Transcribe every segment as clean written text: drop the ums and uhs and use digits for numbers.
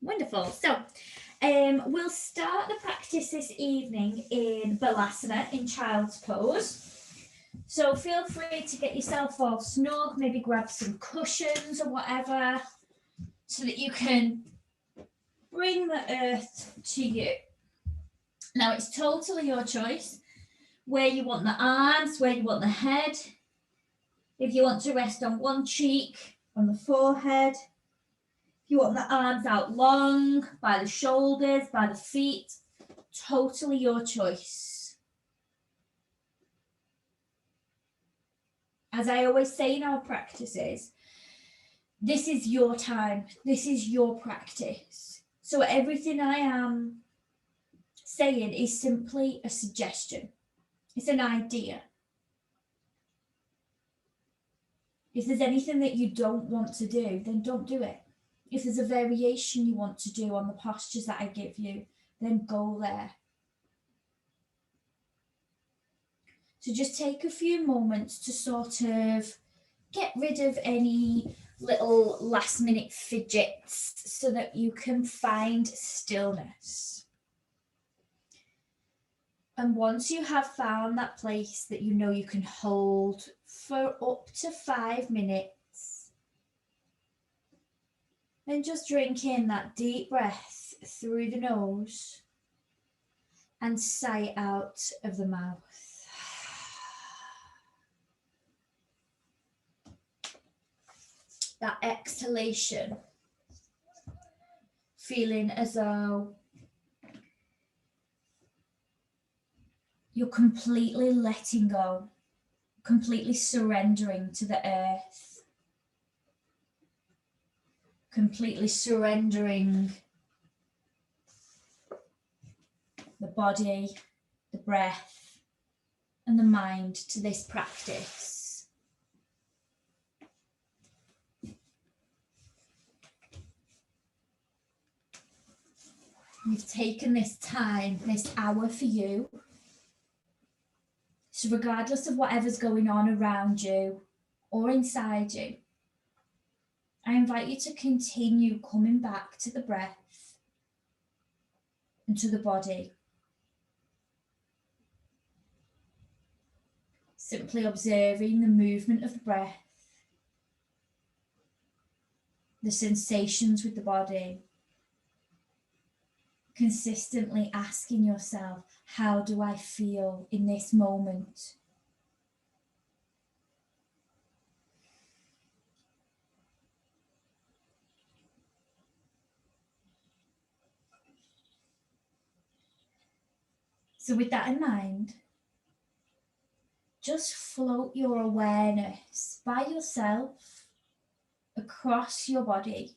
Wonderful. So we'll start the practice this evening in Balasana, in child's pose. So feel free to get yourself all snug, maybe grab some cushions or whatever, so that you can bring the earth to you. Now it's totally your choice where you want the arms, where you want the head. If you want to rest on one cheek, on the forehead. If you want the arms out long, by the shoulders, by the feet, totally your choice. As I always say in our practices, this is your time. This is your practice. So everything I am saying is simply a suggestion. It's an idea. If there's anything that you don't want to do, then don't do it. If there's a variation you want to do on the postures that I give you, then go there. So just take a few moments to sort of get rid of any little last minute fidgets so that you can find stillness. And once you have found that place that you know you can hold for up to 5 minutes, then just drink in that deep breath through the nose and sigh out of the mouth. That exhalation, feeling as though you're completely letting go, completely surrendering to the earth, completely surrendering the body, the breath, and the mind to this practice. You've taken this time, this hour for you. So regardless of whatever's going on around you or inside you, I invite you to continue coming back to the breath and to the body. Simply observing the movement of the breath, the sensations with the body. Consistently asking yourself, how do I feel in this moment? So with that in mind, just float your awareness by yourself across your body,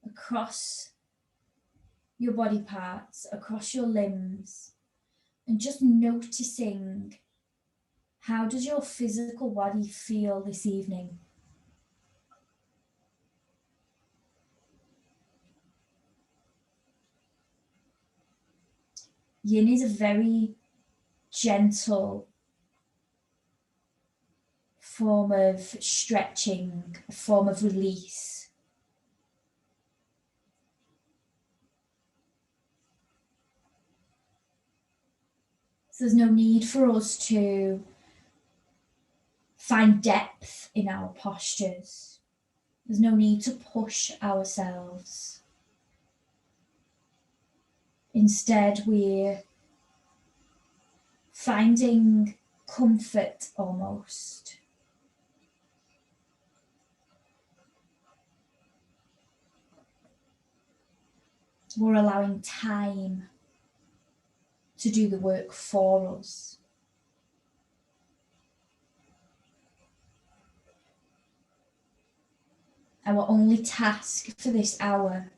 across your body parts, across your limbs, and just noticing, how does your physical body feel this evening? Yin is a very gentle form of stretching, a form of release. So there's no need for us to find depth in our postures. There's no need to push ourselves. Instead, we're finding comfort almost. We're allowing time to do the work for us. Our only task for this hour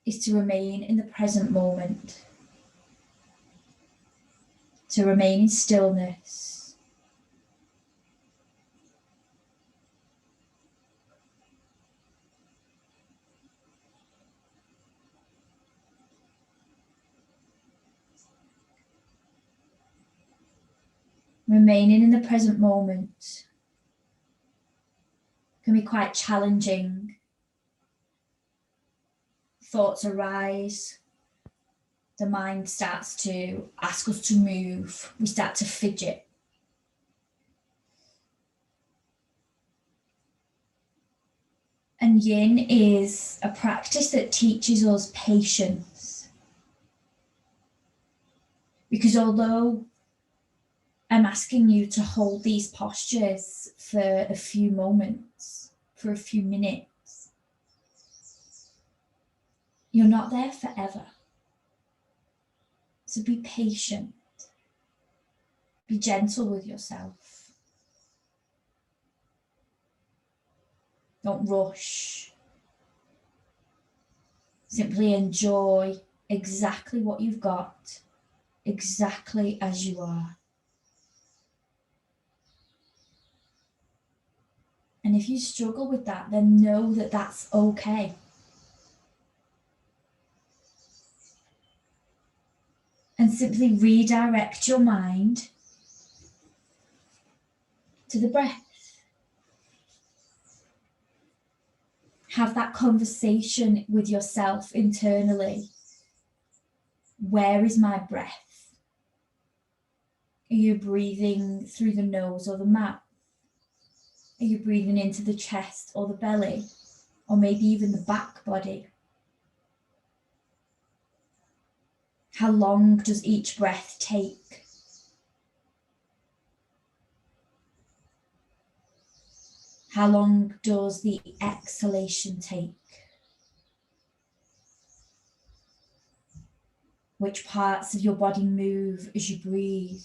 is to remain in the present moment, to remain in stillness, remaining in the present moment can be quite challenging thoughts arise. The mind starts to ask us to move. We start to fidget. And yin is a practice that teaches us patience. Because although I'm asking you to hold these postures for a few moments, for a few minutes, you're not there forever. So be patient. Be gentle with yourself. Don't rush. Simply enjoy exactly what you've got, exactly as you are. And if you struggle with that, then know that that's okay. And simply redirect your mind to the breath. Have that conversation with yourself internally. Where is my breath? Are you breathing through the nose or the mouth? Are you breathing into the chest or the belly? Or maybe even the back body? How long does each breath take? How long does the exhalation take? Which parts of your body move as you breathe?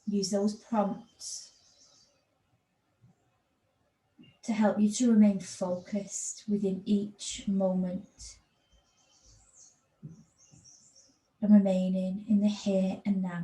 Use those prompts to help you to remain focused within each moment and remaining in the here and now.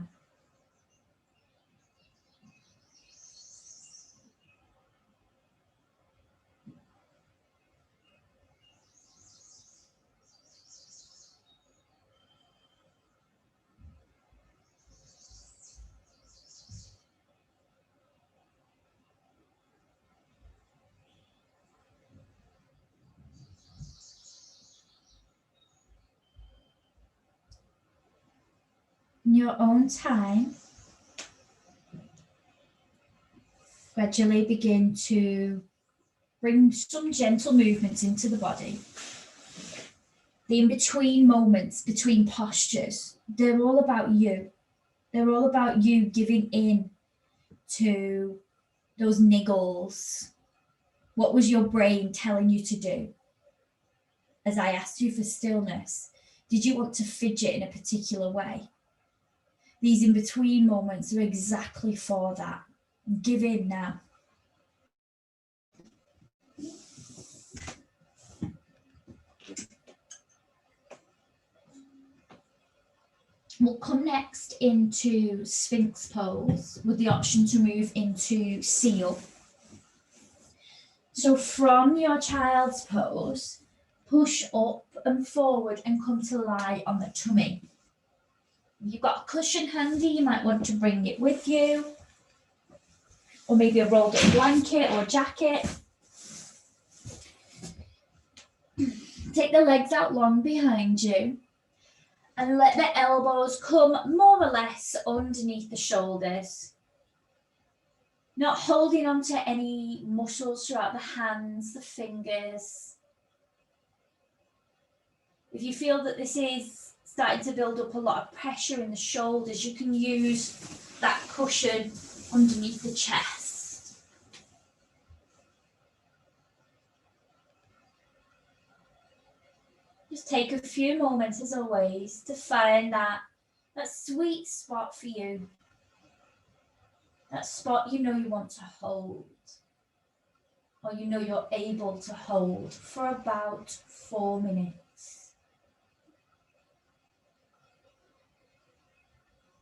In your own time, gradually begin to bring some gentle movements into the body. The in-between moments between postures, they're all about you. They're all about you giving in to those niggles. What was your brain telling you to do? As I asked you for stillness, did you want to fidget in a particular way? These in-between moments are exactly for that. Give in now. We'll come next into Sphinx pose with the option to move into seal. So from your child's pose, push up and forward and come to lie on the tummy. If you've got a cushion handy, you might want to bring it with you, or maybe a rolled up blanket or jacket. Take the legs out long behind you and let the elbows come more or less underneath the shoulders. Not holding on to any muscles throughout the hands, the fingers. If you feel that this is starting to build up a lot of pressure in the shoulders, you can use that cushion underneath the chest. Just take a few moments, as always, to find that sweet spot for you. That spot you know you want to hold, or you know you're able to hold for about 4 minutes.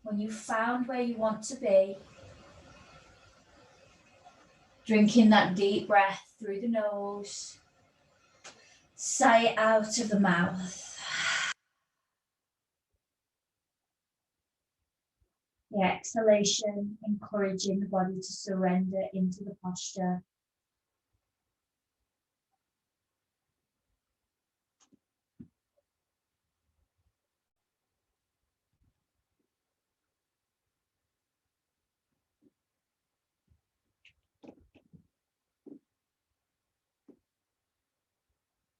When you've found where you want to be, drinking that deep breath through the nose, sigh it out of the mouth. The exhalation, encouraging the body to surrender into the posture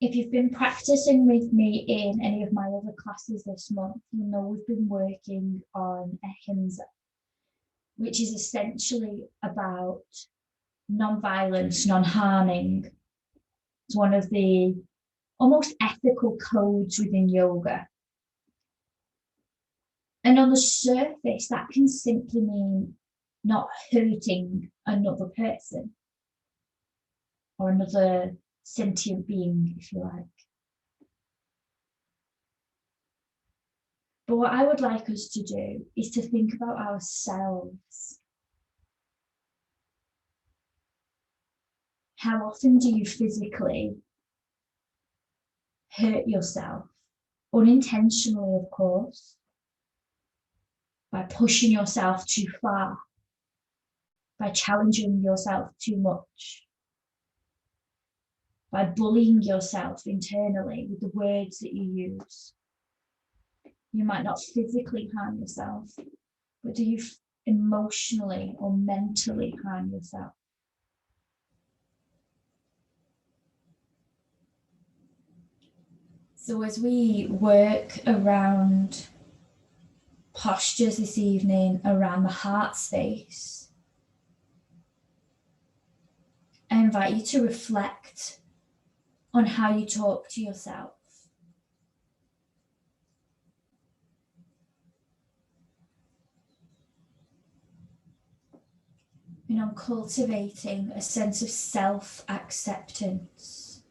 If you've been practicing with me in any of my other classes this month, you know we've been working on Ahimsa, which is essentially about non-violence, non-harming. It's one of the almost ethical codes within yoga. And on the surface, that can simply mean not hurting another person or another sentient being, if you like. But what I would like us to do is to think about ourselves. How often do you physically hurt yourself? Unintentionally, of course, by pushing yourself too far, by challenging yourself too much, by bullying yourself internally with the words that you use. You might not physically harm yourself, but do you emotionally or mentally harm yourself? So as we work around postures this evening, around the heart space, I invite you to reflect on how you talk to yourself. And on cultivating a sense of self-acceptance.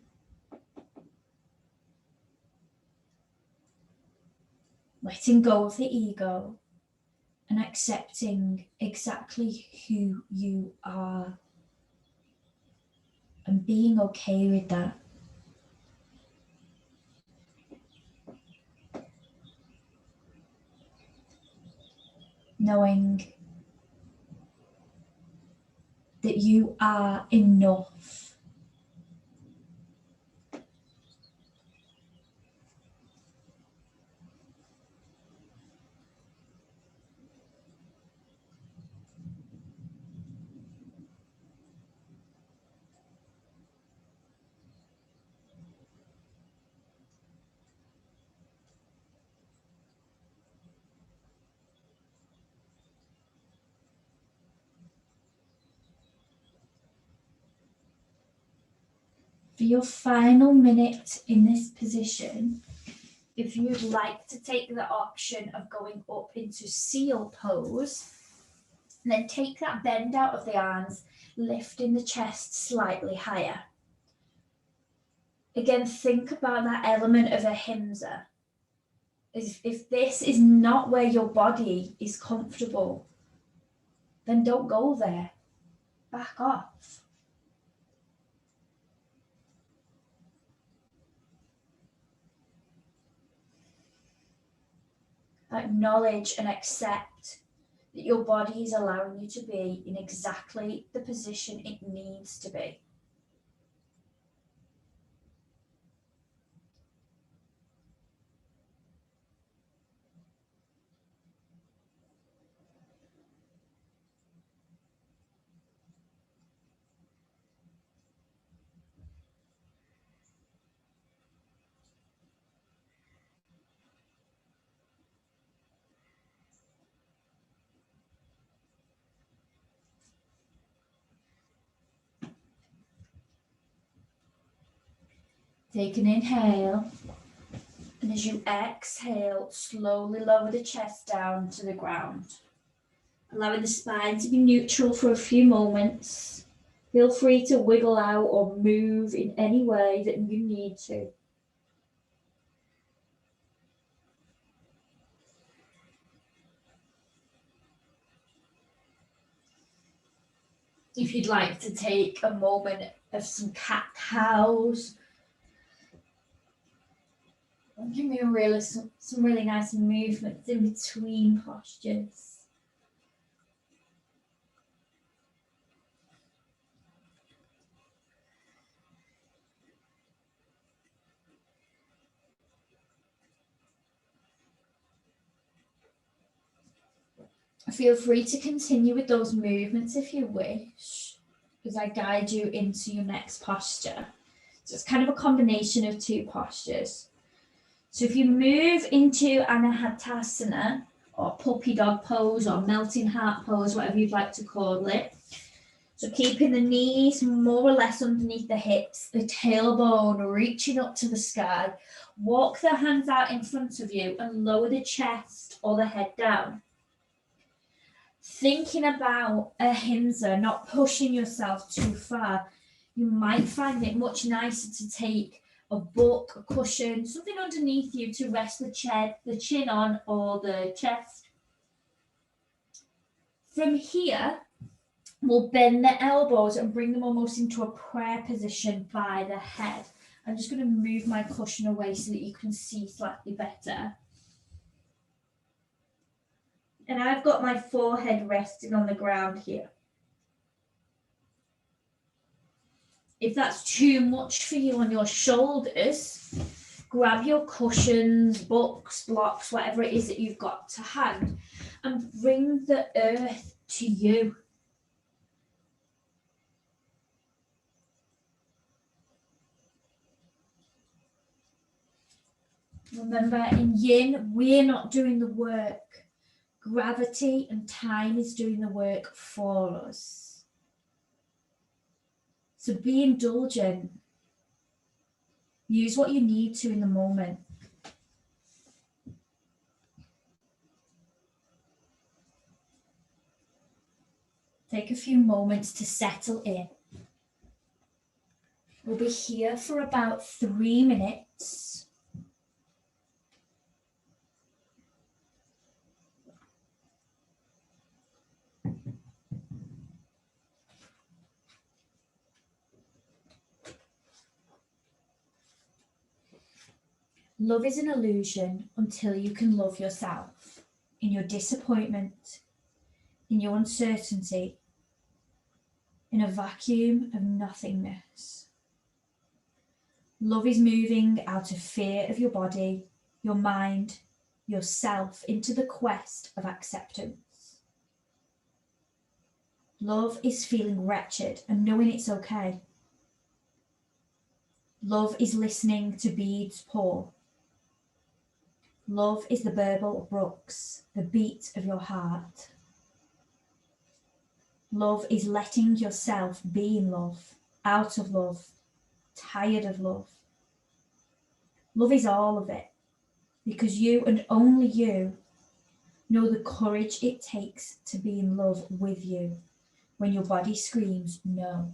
Letting go of the ego and accepting exactly who you are and being okay with that. Knowing that you are enough. For your final minute in this position, if you'd like to take the option of going up into seal pose, then take that bend out of the arms, lifting the chest slightly higher. Again, think about that element of Ahimsa. If this is not where your body is comfortable, then don't go there. Back off. Acknowledge and accept that your body is allowing you to be in exactly the position it needs to be. Take an inhale, and as you exhale, slowly lower the chest down to the ground, allowing the spine to be neutral for a few moments. Feel free to wiggle out or move in any way that you need to. If you'd like to take a moment of some cat-cows, give me some really nice movements in between postures. Feel free to continue with those movements if you wish, as I guide you into your next posture. So it's kind of a combination of two postures. So if you move into Anahatasana, or puppy dog pose, or melting heart pose, whatever you'd like to call it. So keeping the knees more or less underneath the hips, the tailbone reaching up to the sky. Walk the hands out in front of you and lower the chest or the head down. Thinking about Ahimsa, not pushing yourself too far. You might find it much nicer to take a book, a cushion, something underneath you to rest the chin on, or the chest. From here, we'll bend the elbows and bring them almost into a prayer position by the head. I'm just going to move my cushion away so that you can see slightly better. And I've got my forehead resting on the ground here. If that's too much for you on your shoulders, grab your cushions, books, blocks, whatever it is that you've got to hand, and bring the earth to you. Remember, in yin, we're not doing the work. Gravity and time is doing the work for us. So be indulgent. Use what you need to in the moment. Take a few moments to settle in. We'll be here for about 3 minutes. Love is an illusion until you can love yourself, in your disappointment, in your uncertainty, in a vacuum of nothingness. Love is moving out of fear of your body, your mind, yourself, into the quest of acceptance. Love is feeling wretched and knowing it's okay. Love is listening to beads pour. Love is the burble of brooks, the beat of your heart. Love is letting yourself be in love, out of love, tired of love. Love is all of it, because you and only you know the courage it takes to be in love with you when your body screams no.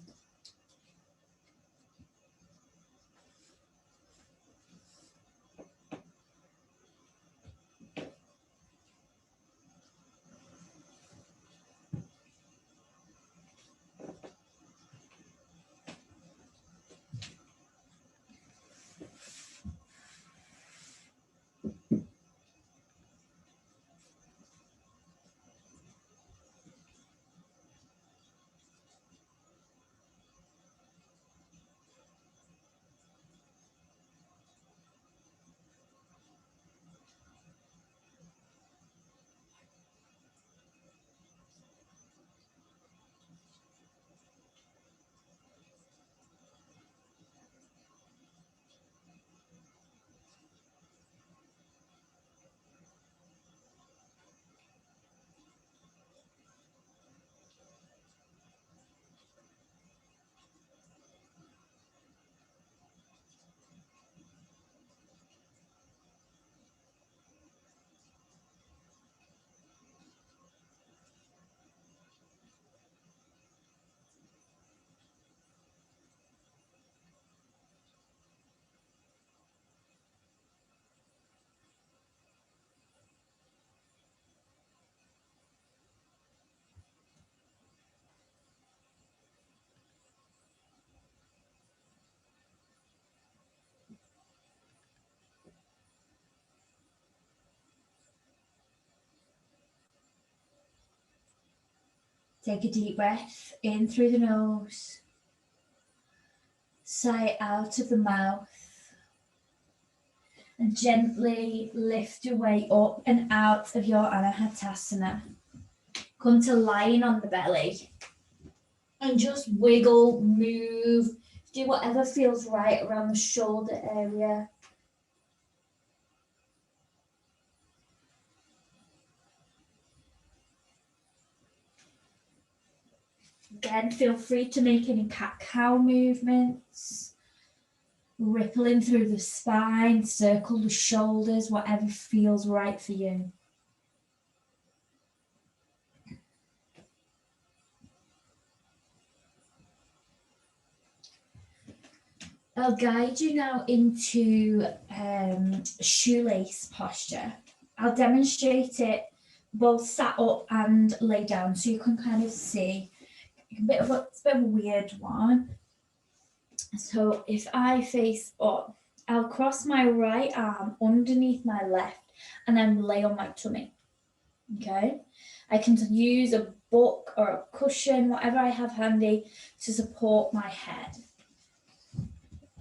Take a deep breath in through the nose, sigh out of the mouth, and gently lift your way up and out of your Anahatasana. Come to lying on the belly and just wiggle, move, Do whatever feels right around the shoulder area. Again, feel free to make any cat-cow movements, rippling through the spine, circle the shoulders, whatever feels right for you. I'll guide you now into shoelace posture. I'll demonstrate it both sat up and lay down so you can kind of see. It's a bit of a weird one. So if I face up, I'll cross my right arm underneath my left and then lay on my tummy. Okay? I can use a book or a cushion, whatever I have handy, to support my head.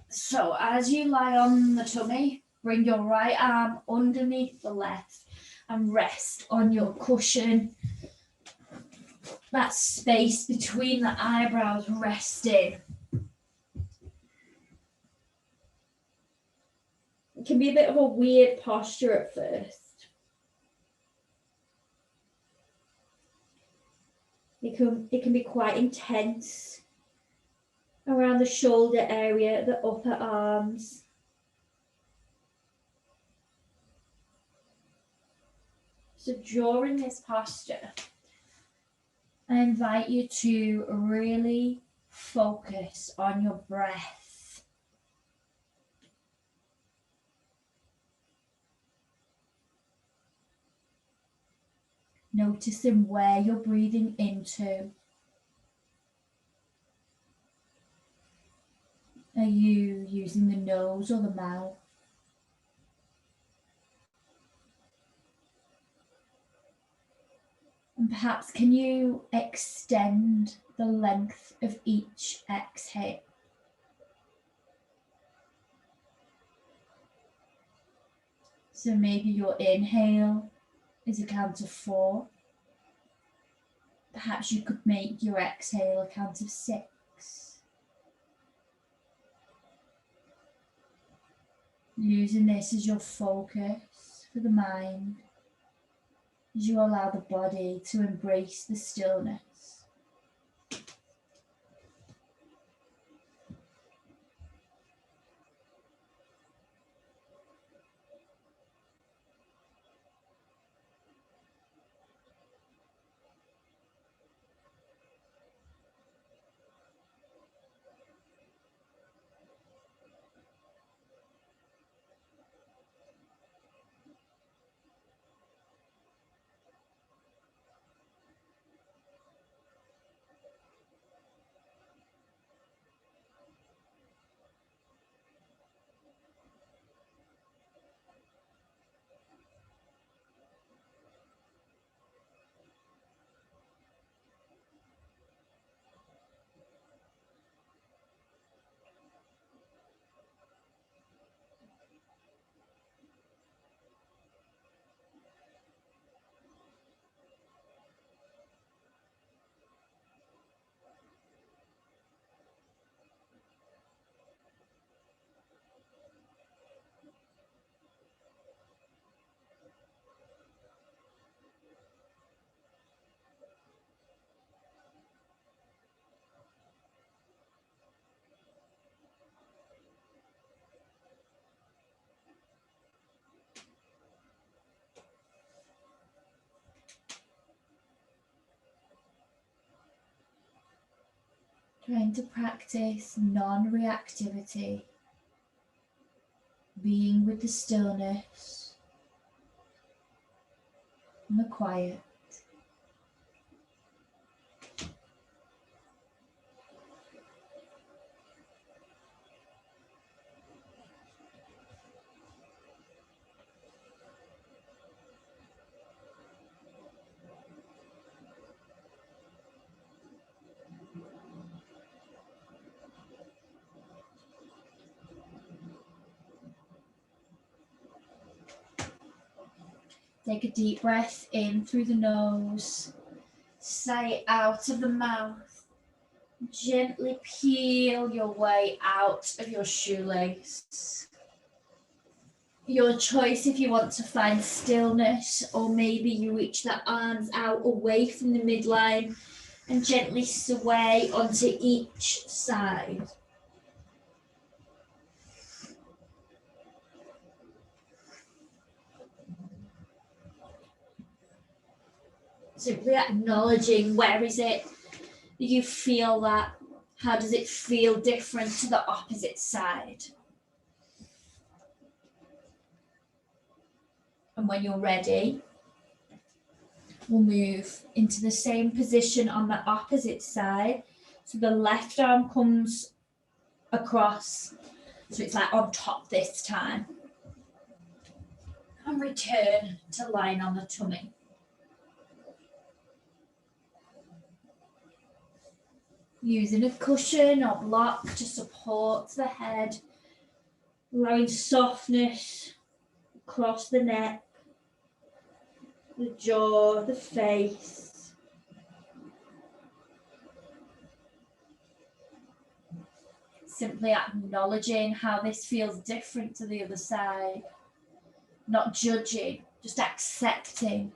So as you lie on the tummy, bring your right arm underneath the left and rest on your cushion. That space between the eyebrows resting. It can be a bit of a weird posture at first. It can be quite intense around the shoulder area, the upper arms. So during this posture, I invite you to really focus on your breath. Noticing where you're breathing into. Are you using the nose or the mouth? And perhaps can you extend the length of each exhale? So maybe your inhale is a count of 4. Perhaps you could make your exhale a count of 6. Using this as your focus for the mind, as you allow the body to embrace the stillness. Trying to practice non-reactivity, being with the stillness and the quiet. Take a deep breath in through the nose, sigh out of the mouth. Gently peel your way out of your shoelace. Your choice if you want to find stillness, or maybe you reach the arms out away from the midline and gently sway onto each side. Simply acknowledging, where is it that you feel that? How does it feel different to the opposite side? And when you're ready, we'll move into the same position on the opposite side. So the left arm comes across, so it's like on top this time. And return to lying on the tummy. Using a cushion or block to support the head, allowing softness across the neck, the jaw, the face. Simply acknowledging how this feels different to the other side. Not judging, just accepting.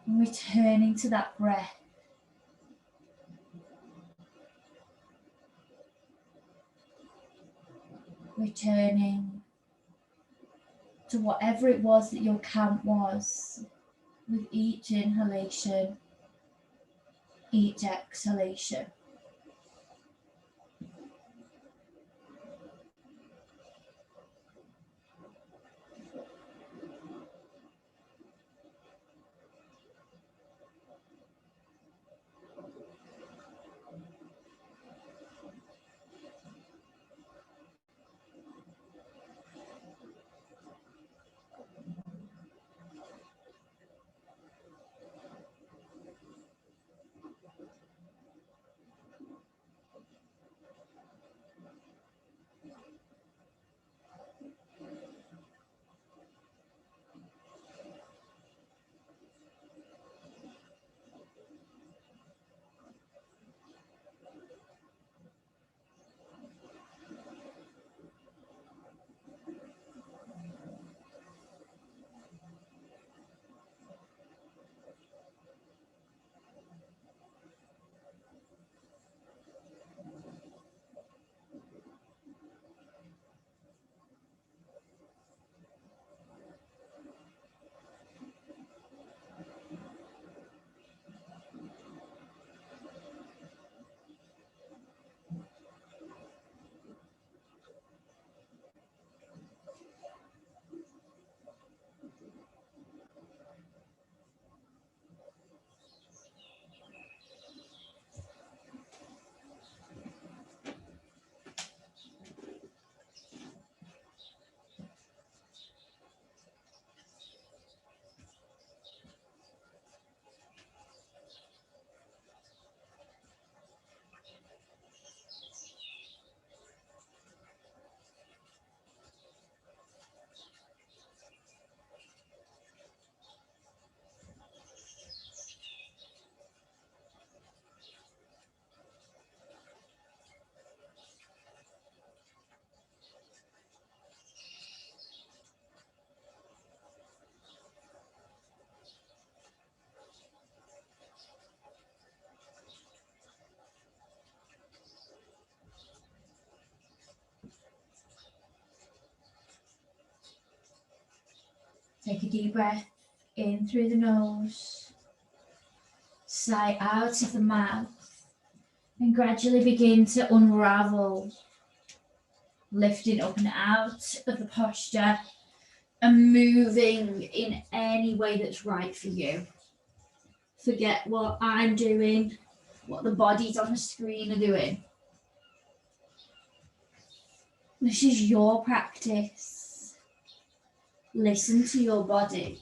And returning to that breath. Returning to whatever it was that your count was with each inhalation, each exhalation. Take a deep breath in through the nose, sigh out of the mouth, and gradually begin to unravel, lifting up and out of the posture and moving in any way that's right for you. Forget what I'm doing, what the bodies on the screen are doing. This is your practice. Listen to your body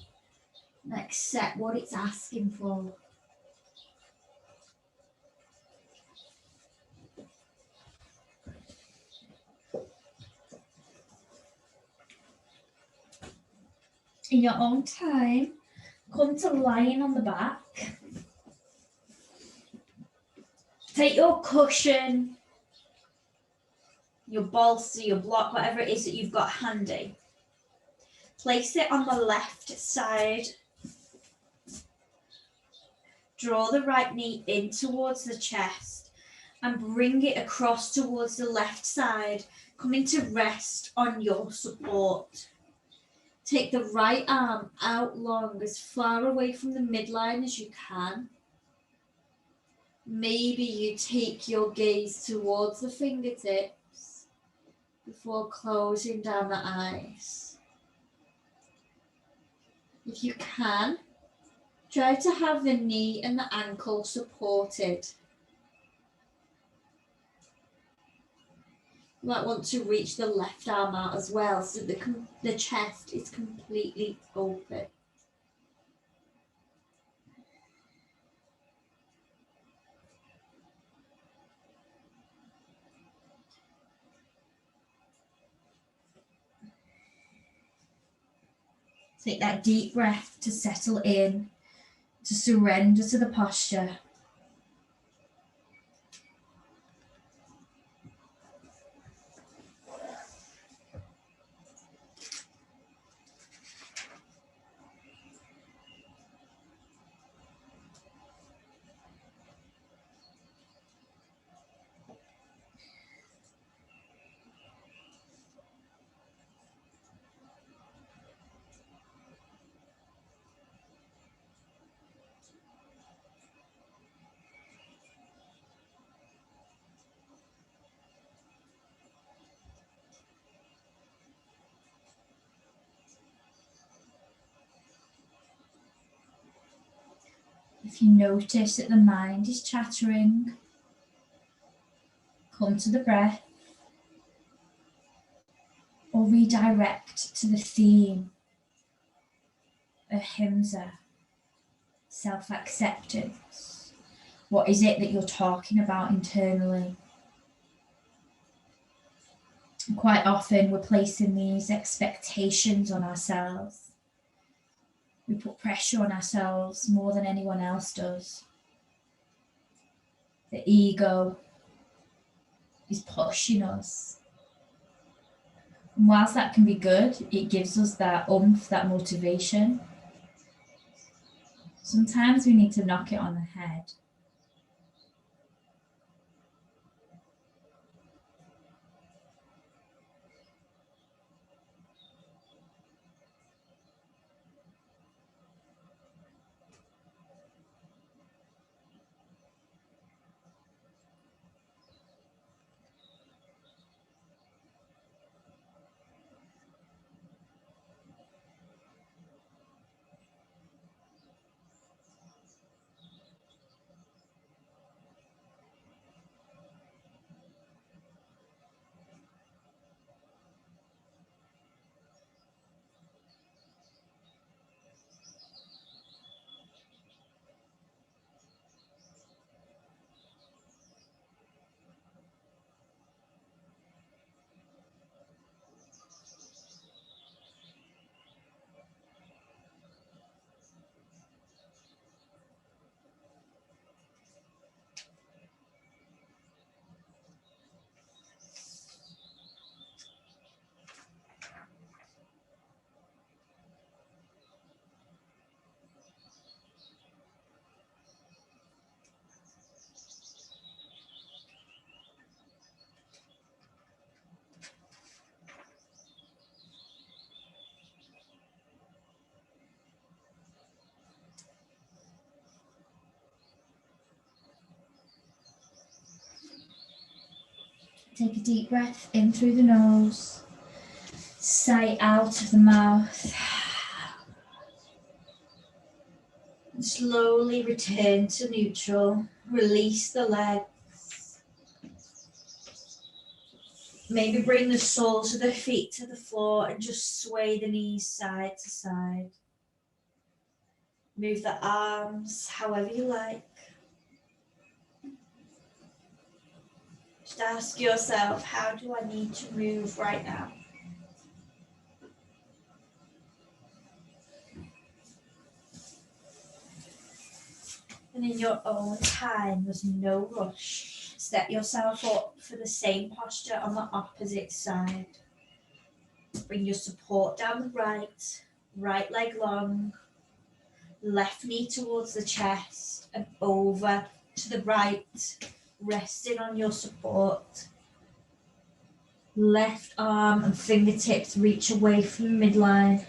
and accept what it's asking for. In your own time, Come to lying on the back. Take your cushion, your bolster, your block, whatever it is that you've got handy. Place it on the left side. Draw the right knee in towards the chest and bring it across towards the left side, coming to rest on your support. Take the right arm out long, as far away from the midline as you can. Maybe you take your gaze towards the fingertips before closing down the eyes. If you can, try to have the knee and the ankle supported. You might want to reach the left arm out as well, so the chest is completely open. Take that deep breath to settle in, to surrender to the posture. If you notice that the mind is chattering, come to the breath or redirect to the theme, Ahimsa, self-acceptance. What is it that you're talking about internally? And quite often we're placing these expectations on ourselves. We put pressure on ourselves more than anyone else does. The ego is pushing us. And whilst that can be good, it gives us that oomph, that motivation. Sometimes we need to knock it on the head. Take a deep breath in through the nose, sigh out of the mouth, and slowly return to neutral. Release the legs. Maybe bring the soles of the feet to the floor and just sway the knees side to side. Move the arms however you like. Just ask yourself, how do I need to move right now? And in your own time, there's no rush. Set yourself up for the same posture on the opposite side. Bring your support down the right leg long, left knee towards the chest and over to the right, resting on your support. Left arm and fingertips reach away from midline.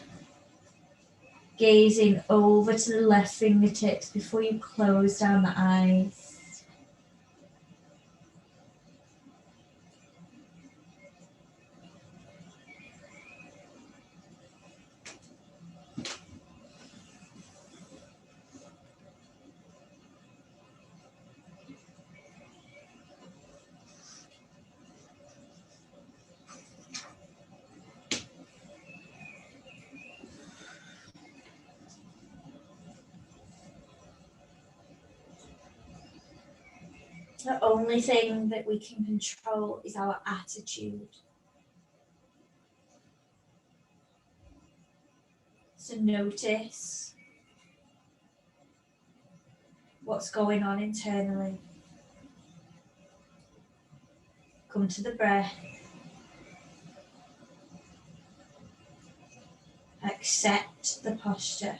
Gazing over to the left fingertips before you close down the eyes. The only thing that we can control is our attitude. So notice what's going on internally. Come to the breath. Accept the posture.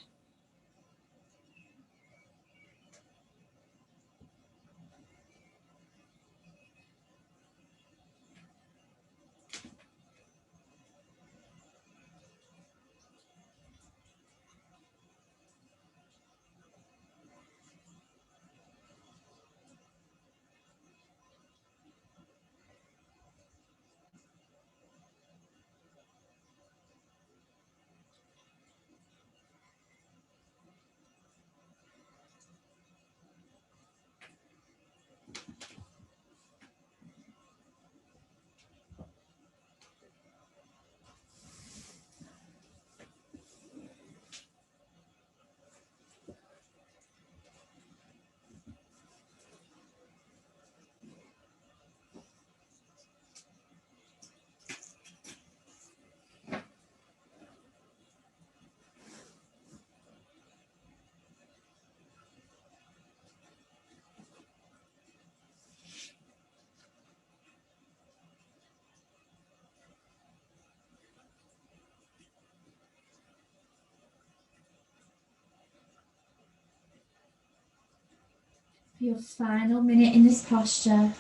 For your final minute in this posture,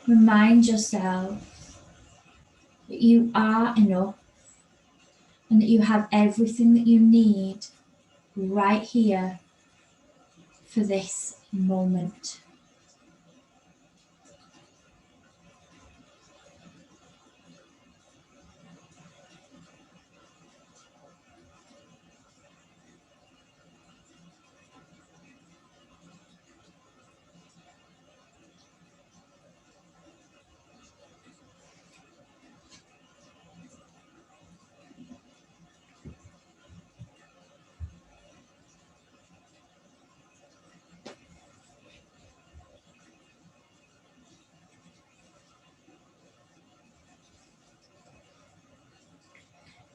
remind yourself that you are enough and that you have everything that you need right here for this moment.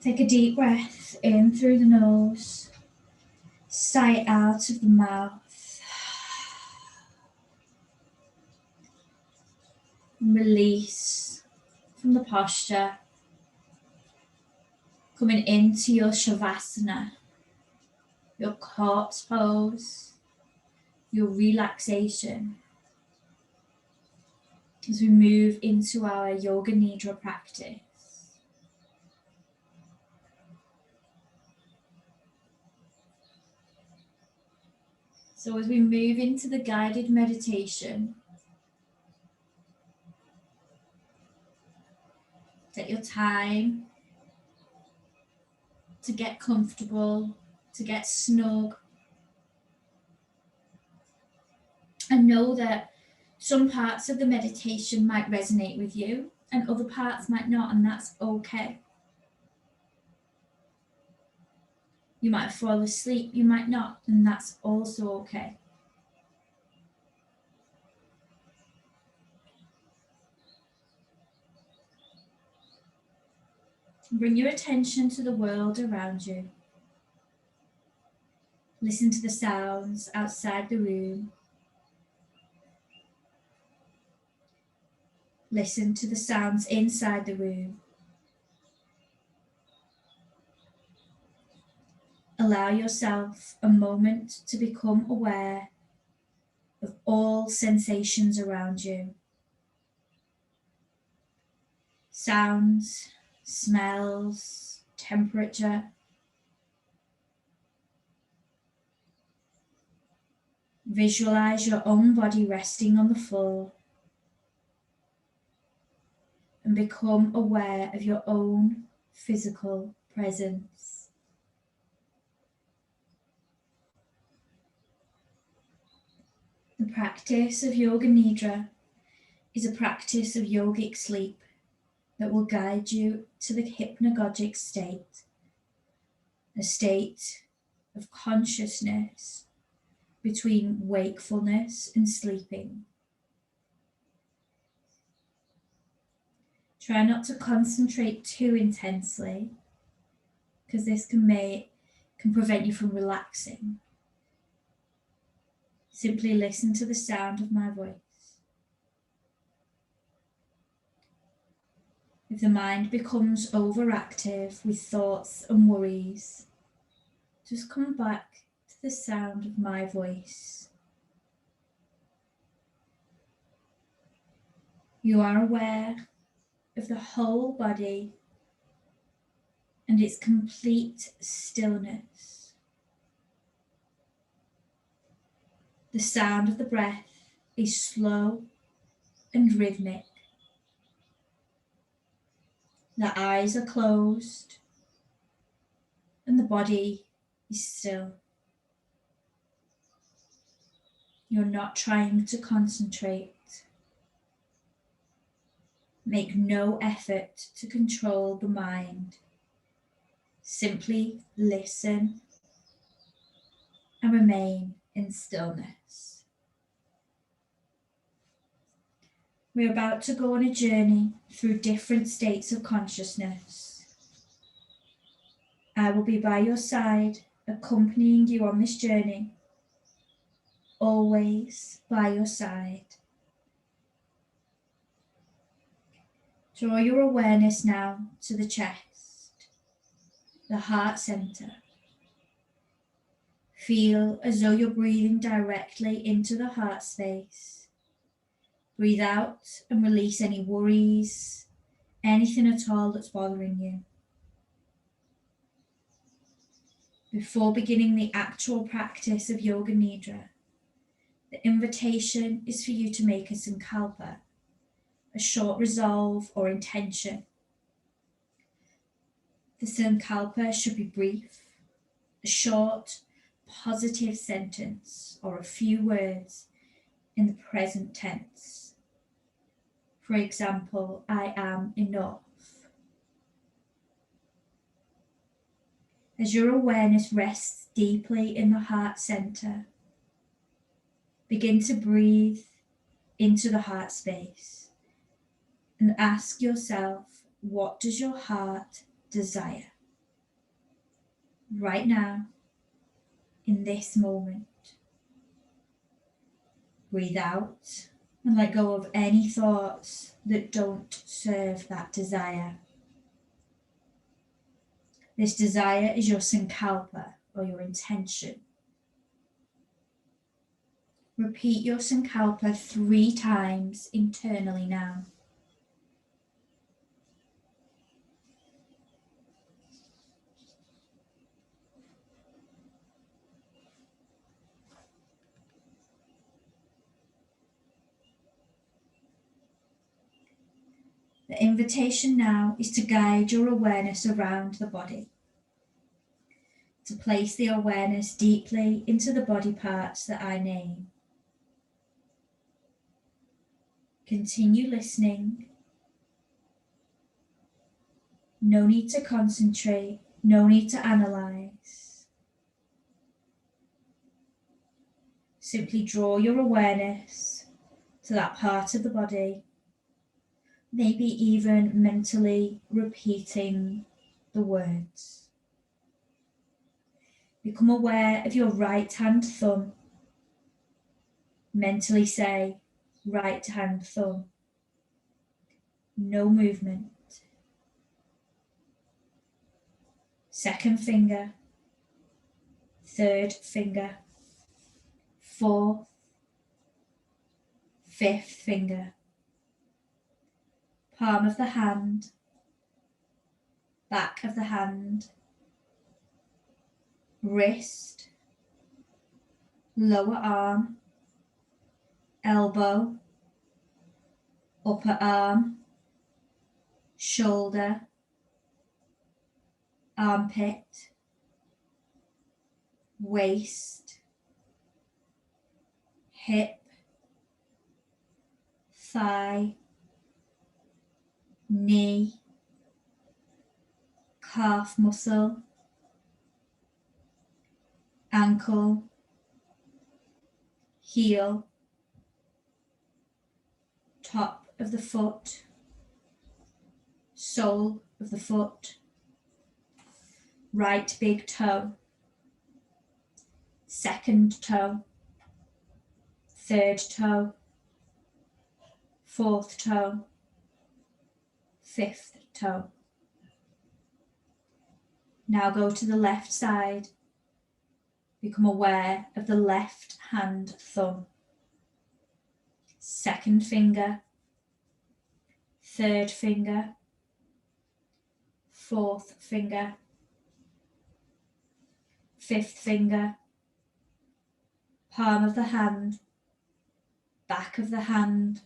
Take a deep breath in through the nose, sigh out of the mouth, and release from the posture, coming into your Shavasana, your corpse pose, your relaxation, as we move into our Yoga Nidra practice. So as we move into the guided meditation, take your time to get comfortable, to get snug, and know that some parts of the meditation might resonate with you and other parts might not, and that's okay. You might fall asleep, you might not, and that's also okay. Bring your attention to the world around you. Listen to the sounds outside the room. Listen to the sounds inside the room. Allow yourself a moment to become aware of all sensations around you. Sounds, smells, temperature. Visualize your own body resting on the floor and become aware of your own physical presence. The practice of Yoga Nidra is a practice of yogic sleep that will guide you to the hypnagogic state, a state of consciousness between wakefulness and sleeping. Try not to concentrate too intensely, because this can prevent you from relaxing. Simply listen to the sound of my voice. If the mind becomes overactive with thoughts and worries, just come back to the sound of my voice. You are aware of the whole body and its complete stillness. The sound of the breath is slow and rhythmic. The eyes are closed and the body is still. You're not trying to concentrate. Make no effort to control the mind. Simply listen and remain in stillness. We're about to go on a journey through different states of consciousness. I will be by your side, accompanying you on this journey, always by your side. Draw your awareness now to the chest, the heart center. Feel as though you're breathing directly into the heart space. Breathe out and release any worries, anything at all that's bothering you. Before beginning the actual practice of Yoga Nidra, the invitation is for you to make a sankalpa, a short resolve or intention. The sankalpa should be brief, a short, positive sentence or a few words in the present tense. For example, I am enough. As your awareness rests deeply in the heart center, begin to breathe into the heart space and ask yourself, what does your heart desire right now, in this moment? Breathe out and let go of any thoughts that don't serve that desire. This desire is your sankalpa, or your intention. Repeat your sankalpa 3 times internally now. The invitation now is to guide your awareness around the body, to place the awareness deeply into the body parts that I name. Continue listening. No need to concentrate, no need to analyze. Simply draw your awareness to that part of the body, maybe even mentally repeating the words. Become aware of your right hand thumb. Mentally say, right hand thumb. No movement. Second finger. Third finger. Fourth. Fifth finger. Palm of the hand. Back of the hand. Wrist. Lower arm. Elbow. Upper arm. Shoulder. Armpit. Waist. Hip. Thigh. Knee. Calf muscle. Ankle. Heel. Top of the foot. Sole of the foot. Right big toe. Second toe. Third toe. Fourth toe. Fifth toe. Now go to the left side. Become aware of the left hand thumb. Second finger. Third finger. Fourth finger. Fifth finger. Palm of the hand. Back of the hand.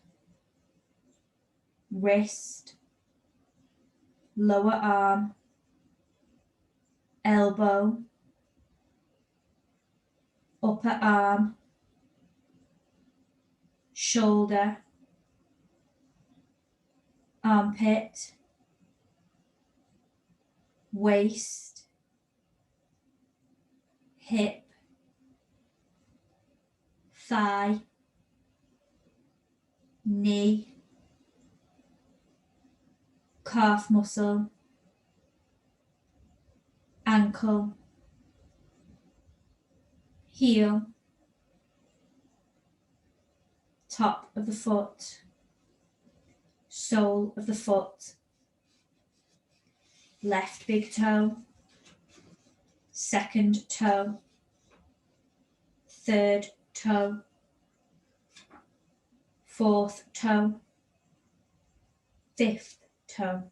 Wrist. Lower arm. Elbow. Upper arm. Shoulder. Armpit. Waist. Hip. Thigh. Knee. Calf muscle. Ankle. Heel. Top of the foot. Sole of the foot. Left big toe. Second toe. Third toe. Fourth toe. Fifth toe.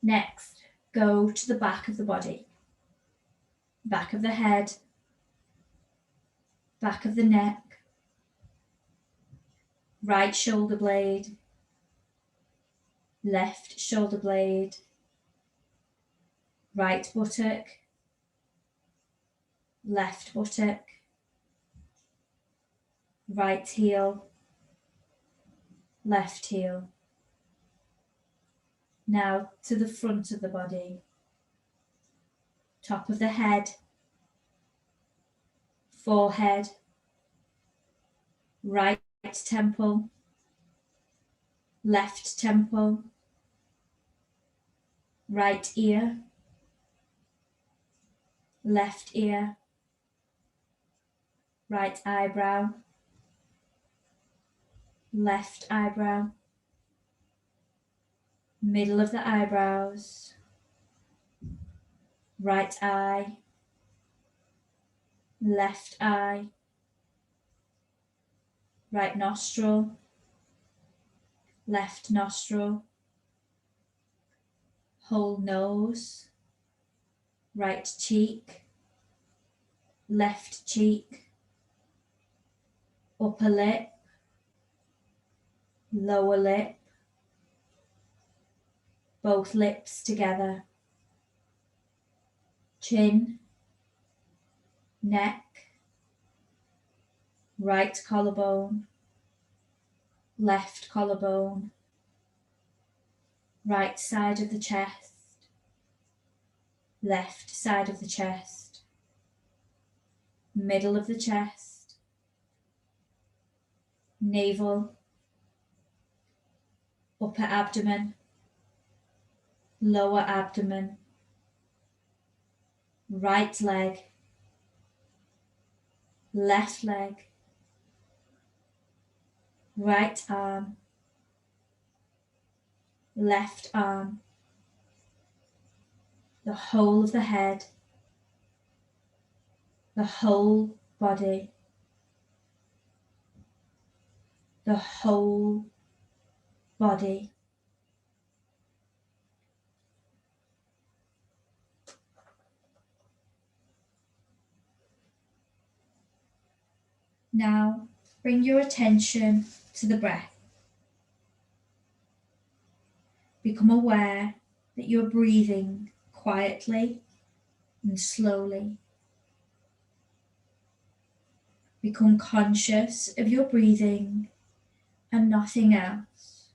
Next, go to the back of the body. Back of the head. Back of the neck. Right shoulder blade. Left shoulder blade. Right buttock. Left buttock. Right heel. Left heel. Now to the front of the body. Top of the head. Forehead. Right temple. Left temple. Right ear. Left ear. Right eyebrow. Left eyebrow. Middle of the eyebrows. Right eye. Left eye. Right nostril. Left nostril. Whole nose. Right cheek. Left cheek. Upper lip. Lower lip. Both lips together. Chin. Neck. Right collarbone. Left collarbone. Right side of the chest. Left side of the chest. Middle of the chest. Navel. Upper abdomen. Lower abdomen. right leg, left leg, right arm, left arm, the whole of the head, the whole body, the whole body. Now bring your attention to the breath. Become aware that you're breathing quietly and slowly. Become conscious of your breathing and nothing else.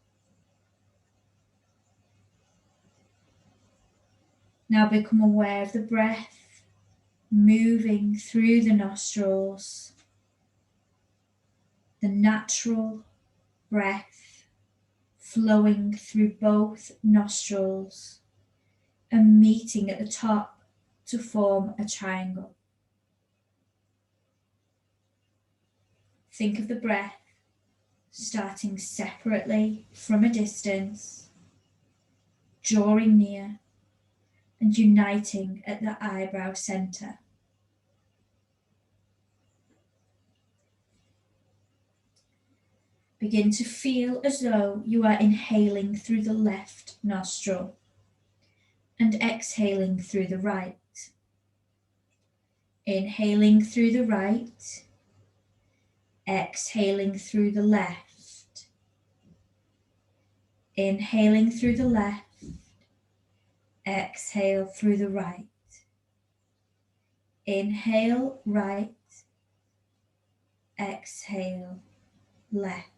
Now become aware of the breath moving through the nostrils, the natural breath flowing through both nostrils and meeting at the top to form a triangle. Think of the breath starting separately from a distance, drawing near and uniting at the eyebrow center. Begin to feel as though you are inhaling through the left nostril and exhaling through the right. Inhaling through the right, exhaling through the left. Inhaling through the left, exhale through the right. Inhale right, exhale left.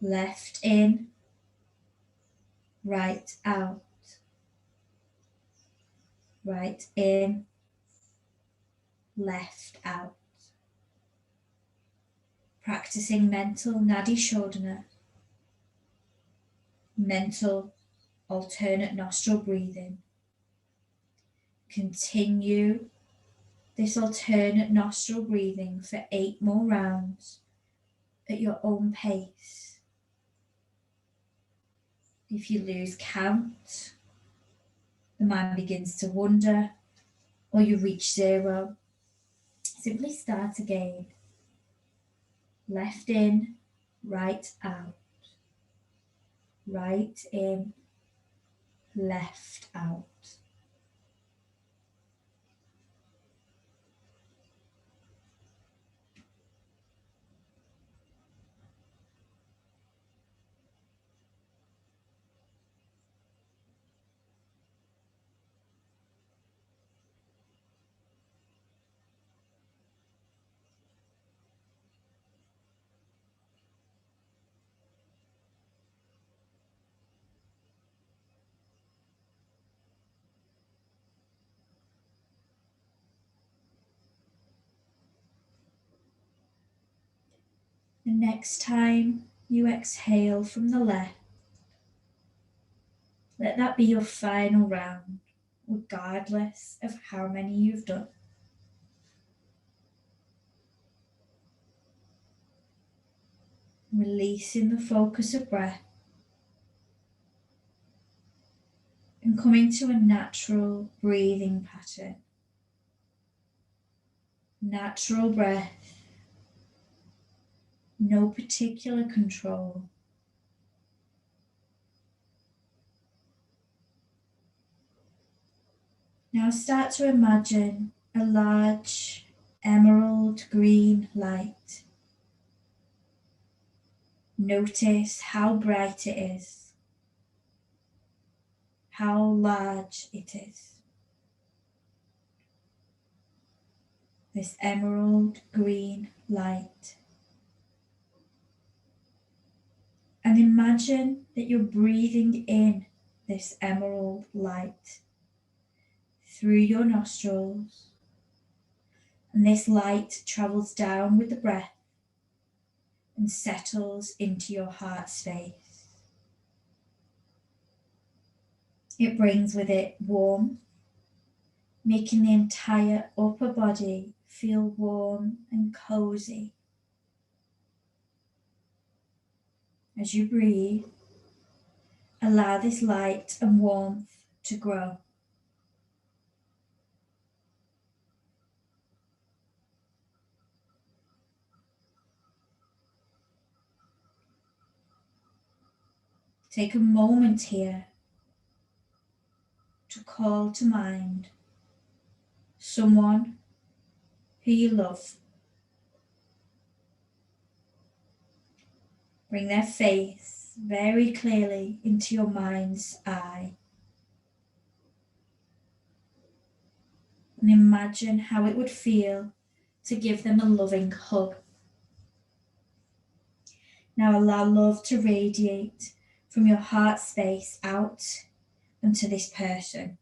Left in, right out. Right in, left out. Practicing mental Nadi Shodhana, mental alternate nostril breathing. Continue this alternate nostril breathing for 8 more rounds at your own pace. If you lose count, the mind begins to wander, or you reach 0, simply start again. Left in, right out. Right in, left out. The next time you exhale from the left, let that be your final round, regardless of how many you've done. Releasing the focus of breath and coming to a natural breathing pattern. Natural breath, no particular control. Now start to imagine a large emerald green light. Notice how bright it is, how large it is. This emerald green light. And imagine that you're breathing in this emerald light through your nostrils, and this light travels down with the breath and settles into your heart space. It brings with it warmth making the entire upper body feel warm and cozy. As you breathe, allow this light and warmth to grow. Take a moment here to call to mind someone who you love. Bring their face very clearly into your mind's eye. And imagine how it would feel to give them a loving hug. Now allow love to radiate from your heart space out onto this person.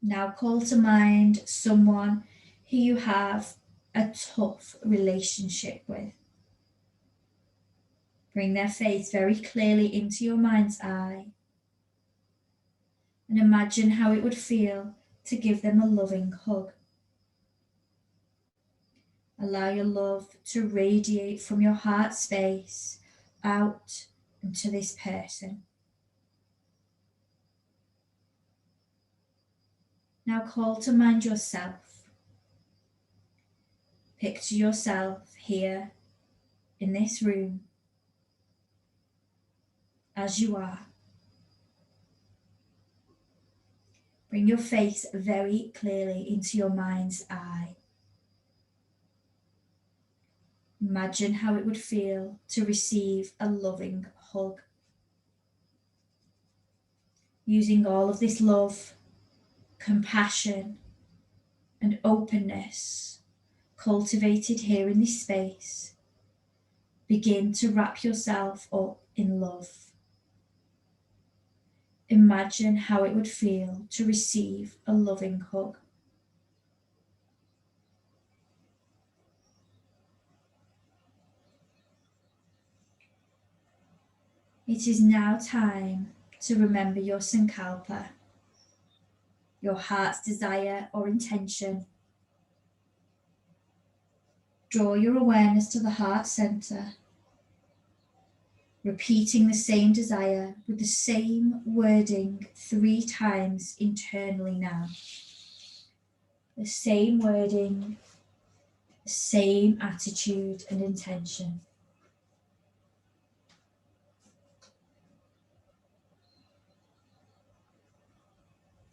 Now call to mind someone who you have a tough relationship with. Bring their face very clearly into your mind's eye and imagine how it would feel to give them a loving hug. Allow your love to radiate from your heart space out into this person. Now call to mind yourself. Picture yourself here in this room as you are. Bring your face very clearly into your mind's eye. Imagine how it would feel to receive a loving hug. Using all of this love, compassion, and openness cultivated here in this space, begin to wrap yourself up in love. Imagine how it would feel to receive a loving hug. It is now time to remember your sankalpa, your heart's desire or intention. Draw your awareness to the heart center, repeating the same desire with the same wording 3 times internally now. The same wording, the same attitude and intention.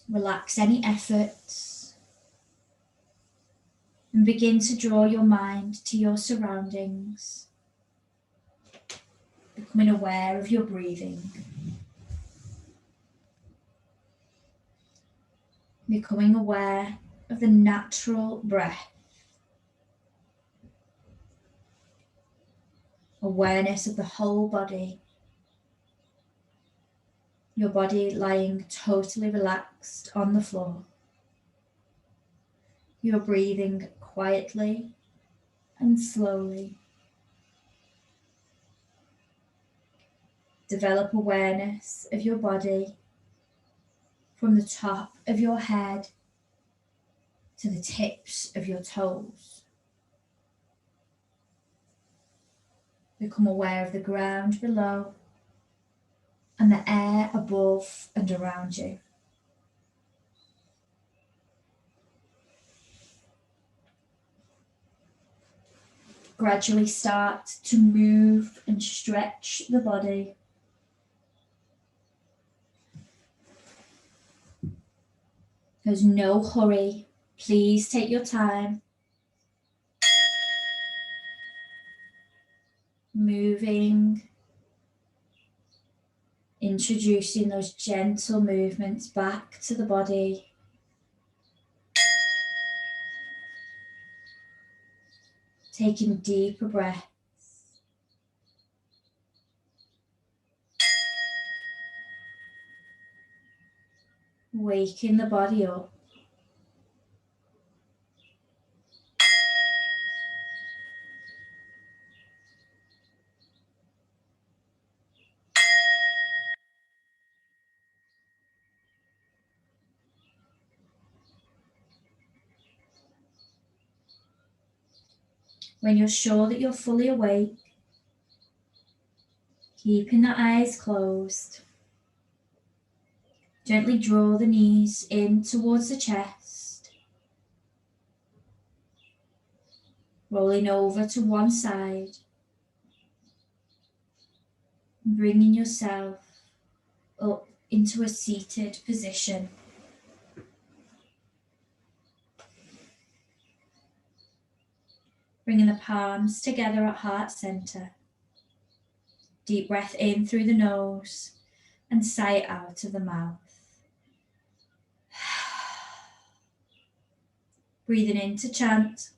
Relax any efforts and begin to draw your mind to your surroundings, becoming aware of your breathing, becoming aware of the natural breath, awareness of the whole body, your body lying totally relaxed on the floor. You're breathing quietly and slowly. Develop awareness of your body from the top of your head to the tips of your toes. Become aware of the ground below and the air above and around you. Gradually start to move and stretch the body. There's no hurry. Please take your time. Moving, introducing those gentle movements back to the body. Taking deeper breaths. Waking the body up. When you're sure that you're fully awake, keeping the eyes closed, gently draw the knees in towards the chest, rolling over to one side, bringing yourself up into a seated position. Bringing the palms together at heart center. Deep breath in through the nose and sigh it out of the mouth. Breathing in to chant.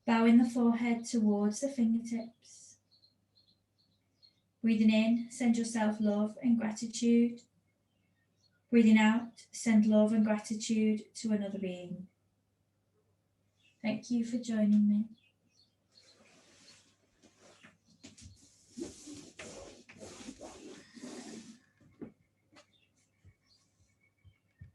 Bowing the forehead towards the fingertips. Breathing in, send yourself love and gratitude. Breathing out, send love and gratitude to another being. Thank you for joining me.